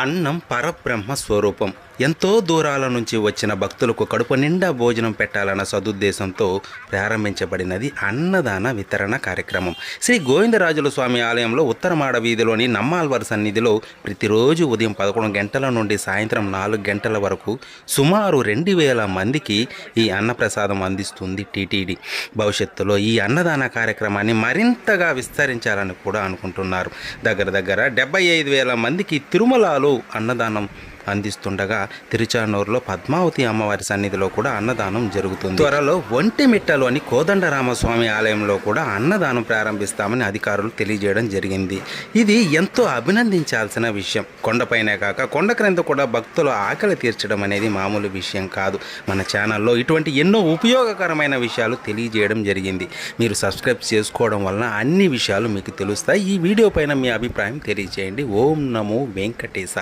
అన్నం పరబ్రహ్మ స్వరూపం. ఎంతో దూరాల నుంచి వచ్చిన భక్తులకు కడుపు నిండా భోజనం పెట్టాలన్న సదుద్దేశంతో ప్రారంభించబడినది అన్నదాన వితరణ కార్యక్రమం. శ్రీ గోవిందరాజుల స్వామి ఆలయంలో ఉత్తరమాడ వీధిలోని నమ్మాల్వారి సన్నిధిలో ప్రతిరోజు ఉదయం 11 గంటల నుండి సాయంత్రం 4 గంటల వరకు సుమారు 2000 మందికి ఈ అన్నప్రసాదం అందిస్తుంది టీటీడీ. భవిష్యత్తులో ఈ అన్నదాన కార్యక్రమాన్ని మరింతగా విస్తరించాలని కూడా అనుకుంటున్నారు. దగ్గర 75,000 మందికి తిరుమలలో అన్నదానం అందిస్తుండగా తిరుచానూరులో పద్మావతి అమ్మవారి సన్నిధిలో కూడా అన్నదానం జరుగుతుంది. త్వరలో ఒంటిమిట్టలోని కోదండరామస్వామి ఆలయంలో కూడా అన్నదానం ప్రారంభిస్తామని అధికారులు తెలియజేయడం జరిగింది. ఇది ఎంతో అభినందించాల్సిన విషయం. కొండపైనే కాక కొండ క్రింద కూడా భక్తుల ఆకలి తీర్చడం అనేది మామూలు విషయం కాదు. మన ఛానల్లో ఇటువంటి ఎన్నో ఉపయోగకరమైన విషయాలు తెలియజేయడం జరిగింది. మీరు సబ్స్క్రైబ్ చేసుకోవడం వలన అన్ని విషయాలు మీకు తెలుస్తాయి. ఈ వీడియో పైన మీ అభిప్రాయం తెలియజేయండి. ఓం నమో వెంకటేశ.